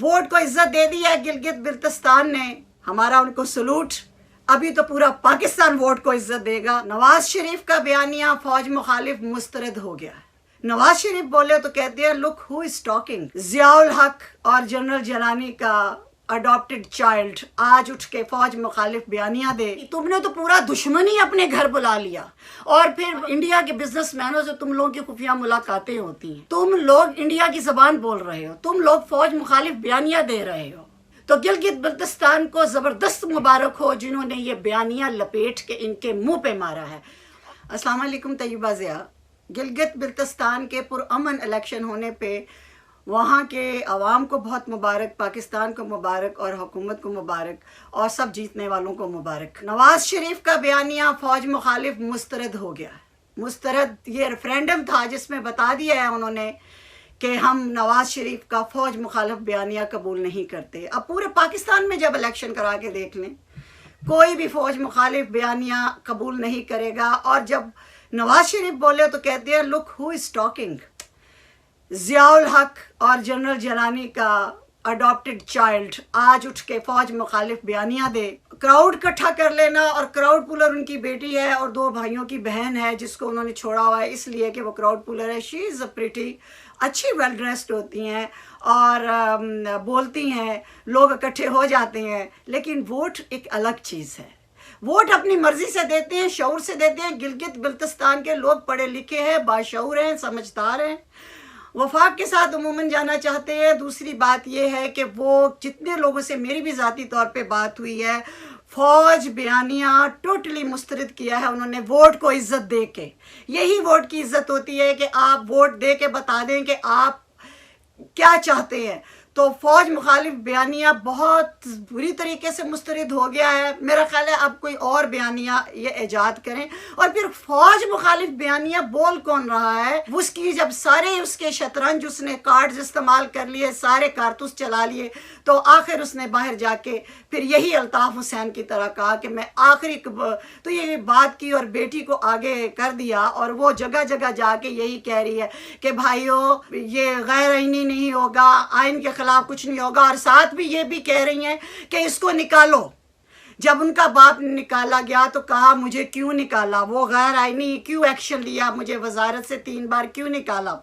Vote کو عزت دے دی ہے گلگت بلتستان نے، ہمارا ان کو سلوٹ۔ ابھی تو پورا پاکستان ووٹ کو عزت دے گا۔ نواز شریف کا بیانیہ فوج مخالف مسترد ہو گیا ہے۔ نواز شریف بولے تو کہتے ہیں لک ہو از ٹاکنگ۔ ضیاء الحق اور جنرل جیلانی کا اڈاپٹڈ چائلڈ آج اٹھ کے فوج مخالف بیانیہ دے، تم نے تو پورا دشمن ہی اپنے گھر بلا لیا، اور پھر انڈیا کے بزنس مینوں سے تم لوگوں کی خفیہ ملاقاتیں ہوتی ہیں، تم لوگ انڈیا کی زبان بول رہے ہو، تم لوگ فوج مخالف بیانیہ دے رہے ہو۔ تو گلگت بلتستان کو زبردست مبارک ہو جنہوں نے یہ بیانیہ لپیٹ کے ان کے منہ پہ مارا ہے۔ السلام علیکم طیبہ ضیاء۔ گلگت بلتستان کے پرامن الیکشن ہونے پہ وہاں کے عوام کو بہت مبارک، پاکستان کو مبارک اور حکومت کو مبارک اور سب جیتنے والوں کو مبارک۔ نواز شریف کا بیانیہ فوج مخالف مسترد ہو گیا ہے۔ مسترد یہ ریفرینڈم تھا جس میں بتا دیا ہے انہوں نے کہ ہم نواز شریف کا فوج مخالف بیانیہ قبول نہیں کرتے۔ اب پورے پاکستان میں جب الیکشن کرا کے دیکھ لیں، کوئی بھی فوج مخالف بیانیہ قبول نہیں کرے گا۔ اور جب نواز شریف بولے تو کہتے ہیں لک ہو از ٹاکنگ۔ ضیاء الحق اور جنرل جیلانی کا اڈاپٹڈ چائلڈ آج اٹھ کے فوج مخالف بیانیہ دے۔ کراؤڈ اکٹھا کر لینا، اور کراؤڈ پولر ان کی بیٹی ہے اور دو بھائیوں کی بہن ہے جس کو انہوں نے چھوڑا ہوا ہے اس لیے کہ وہ کراؤڈ پولر ہے۔ شی از اے پریٹی، اچھی ویل ڈریسڈ ہوتی ہیں اور بولتی ہیں، لوگ اکٹھے ہو جاتے ہیں، لیکن ووٹ ایک الگ چیز ہے۔ ووٹ اپنی مرضی سے دیتے ہیں، شعور سے دیتے ہیں۔ گلگت بلتستان کے لوگ پڑھے لکھے ہیں، باشعور ہیں، سمجھدار ہیں، وفاق کے ساتھ عموماً جانا چاہتے ہیں۔ دوسری بات یہ ہے کہ وہ جتنے لوگوں سے میری بھی ذاتی طور پہ بات ہوئی ہے، فوج بیانیہ ٹوٹلی مسترد کیا ہے انہوں نے ووٹ کو عزت دے کے۔ یہی ووٹ کی عزت ہوتی ہے کہ آپ ووٹ دے کے بتا دیں کہ آپ کیا چاہتے ہیں۔ تو فوج مخالف بیانیہ بہت بری طریقے سے مسترد ہو گیا ہے۔ میرا خیال ہے اب کوئی اور بیانیہ یہ ایجاد کریں۔ اور پھر فوج مخالف بیانیہ بول کون رہا ہے؟ اس کی جب سارے اس کے شطرنج اس نے کارڈز استعمال کر لیے، سارے کارتوس چلا لیے، تو آخر اس نے باہر جا کے پھر یہی الطاف حسین کی طرح کہا کہ میں آخری تو یہ بات کی اور بیٹی کو آگے کر دیا، اور وہ جگہ جگہ جا کے یہی کہہ رہی ہے کہ بھائیو یہ غیر آئینی نہیں ہوگا، آئین کے خلاف کچھ نہیں ہوگا، اور ساتھ بھی یہ بھی کہہ رہی ہیں کہ اس کو نکالو۔ جب ان کا باپ نکالا گیا تو کہا مجھے کیوں نکالا، وہ غیر آئینی کیوں ایکشن لیا، مجھے وزارت سے 3 بار کیوں نکالا؟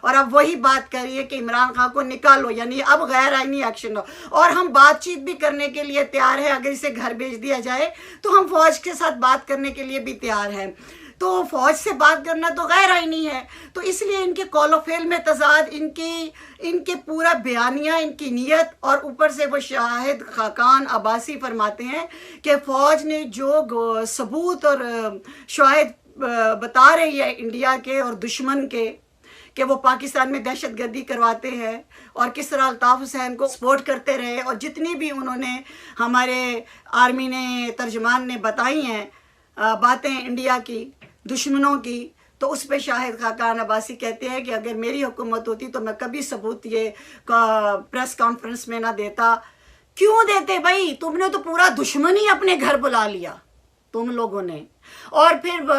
اور اب وہی بات کر رہی ہے کہ عمران خان کو نکالو، یعنی اب غیر آئینی ایکشن ہو۔ اور ہم بات چیت بھی کرنے کے لیے تیار ہیں، اگر اسے گھر بھیج دیا جائے تو ہم فوج کے ساتھ بات کرنے کے لیے بھی تیار ہیں۔ تو فوج سے بات کرنا تو غیر آئینی ہے، تو اس لیے ان کے قول و فعل میں تضاد، ان کے پورا بیانیہ، ان کی نیت، اور اوپر سے وہ شاہد خاقان عباسی فرماتے ہیں کہ فوج نے جو ثبوت اور شواہد بتا رہی ہے انڈیا کے اور دشمن کے کہ وہ پاکستان میں دہشت گردی کرواتے ہیں، اور کس طرح الطاف حسین کو سپورٹ کرتے رہے، اور جتنی بھی انہوں نے ہمارے آرمی نے، ترجمان نے بتائی ہیں باتیں انڈیا کی دشمنوں کی، تو اس پہ شاہد خاقان عباسی کہتے ہیں کہ اگر میری حکومت ہوتی تو میں کبھی ثبوت یہ پریس کانفرنس میں نہ دیتا۔ کیوں دیتے بھائی؟ تم نے تو پورا دشمن ہی اپنے گھر بلا لیا تم لوگوں نے، اور پھر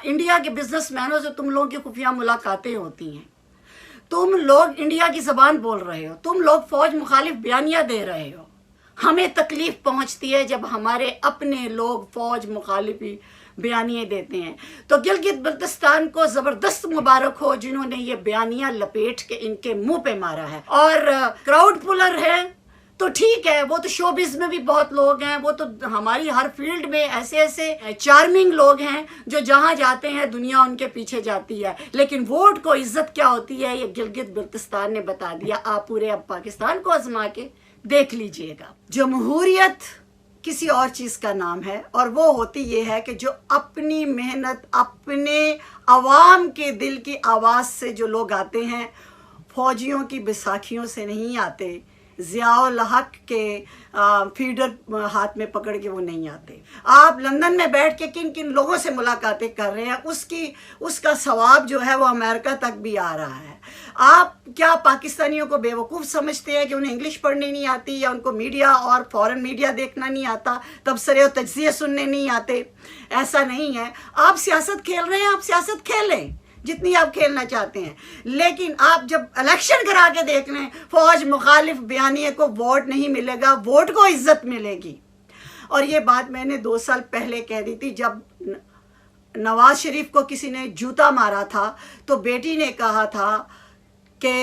انڈیا کے بزنس مینوں سے تم لوگوں کی خفیہ ملاقاتیں ہوتی ہیں، تم لوگ انڈیا کی زبان بول رہے ہو، تم لوگ فوج مخالف بیانیہ دے رہے ہو۔ ہمیں تکلیف پہنچتی ہے جب ہمارے اپنے لوگ فوج مخالفی بیانیے دیتے ہیں۔ تو گلگت بلتستان کو زبردست مبارک ہو جنہوں نے یہ بیانیہ لپیٹ کے ان کے منہ پہ مارا ہے۔ اور کراؤڈ پولر ہے تو ٹھیک ہے، وہ تو شوبز میں بھی بہت لوگ ہیں، وہ تو ہماری ہر فیلڈ میں ایسے ایسے چارمنگ لوگ ہیں جو جہاں جاتے ہیں دنیا ان کے پیچھے جاتی ہے، لیکن ووٹ کو عزت کیا ہوتی ہے یہ گلگت بلتستان نے بتا دیا۔ آپ پورے اب پاکستان کو آزما کے دیکھ لیجئے گا۔ جمہوریت کسی اور چیز کا نام ہے، اور وہ ہوتی یہ ہے کہ جو اپنی محنت، اپنے عوام کے دل کی آواز سے جو لوگ آتے ہیں، فوجیوں کی بیساکھیوں سے نہیں آتے، ضیاء الحق کے فیڈر ہاتھ میں پکڑ کے وہ نہیں آتے۔ آپ لندن میں بیٹھ کے کن کن لوگوں سے ملاقاتیں کر رہے ہیں، اس کا ثواب جو ہے وہ امریکہ تک بھی آ رہا ہے۔ آپ کیا پاکستانیوں کو بیوقوف سمجھتے ہیں کہ انہیں انگلش پڑھنی نہیں آتی، یا ان کو میڈیا اور فورن میڈیا دیکھنا نہیں آتا، تبصرے و تجزیے سننے نہیں آتے؟ ایسا نہیں ہے۔ آپ سیاست کھیل رہے ہیں، آپ سیاست کھیلیں، جتنی آپ کھیلنا چاہتے ہیں، لیکن آپ جب الیکشن کرا کے دیکھ لیں، فوج مخالف بیانیے کو ووٹ نہیں ملے گا، ووٹ کو عزت ملے گی۔ اور یہ بات میں نے 2 سال پہلے کہہ دی تھی، جب نواز شریف کو کسی نے جوتا مارا تھا تو بیٹی نے کہا تھا کہ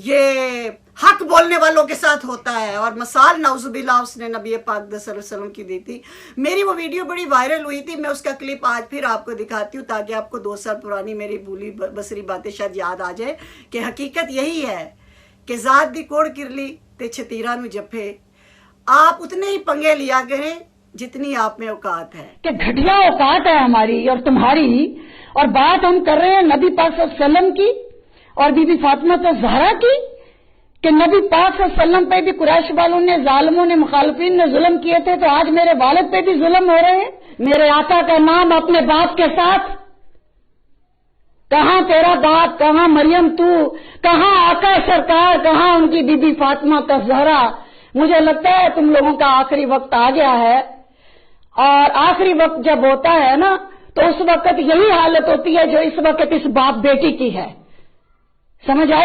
یہ حق بولنے والوں کے ساتھ ہوتا ہے، اور مثال نعوذ باللہ اس نے نبی پاک صلی اللہ علیہ وسلم کی دی تھی۔ میری وہ ویڈیو بڑی وائرل ہوئی تھی، میں اس کا کلپ آج پھر آپ کو دکھاتی ہوں تاکہ آپ کو 2 سال پرانی میری بھولی بسری باتیں شاید یاد آ جائے کہ حقیقت یہی ہے کہ ذات دی کوڑ کرلی تے چھتیرا نو جپے، آپ اتنے ہی پنگے لیا کریں جتنی آپ میں اوقات ہے۔ کہ گھٹیا اوقات ہے ہماری اور تمہاری، اور بات ہم کر رہے ہیں نبی پاک صلی اللہ علیہ وسلم کی اور بی بی فاطمہ زہرا کی، کہ نبی پاک صلی اللہ علیہ وسلم پہ بھی قریش والوں نے، ظالموں نے، مخالفین نے ظلم کیے تھے، تو آج میرے والد پہ بھی ظلم ہو رہے ہیں۔ میرے آقا کا نام اپنے باپ کے ساتھ، کہاں تیرا باپ، کہاں مریم تو، کہاں آقا سرکار، کہاں ان کی بی بی فاطمہ کا زہرا۔ مجھے لگتا ہے تم لوگوں کا آخری وقت آ گیا ہے، اور آخری وقت جب ہوتا ہے نا تو اس وقت یہی حالت ہوتی ہے جو اس وقت اس باپ بیٹی کی ہے، سمجھ آئی؟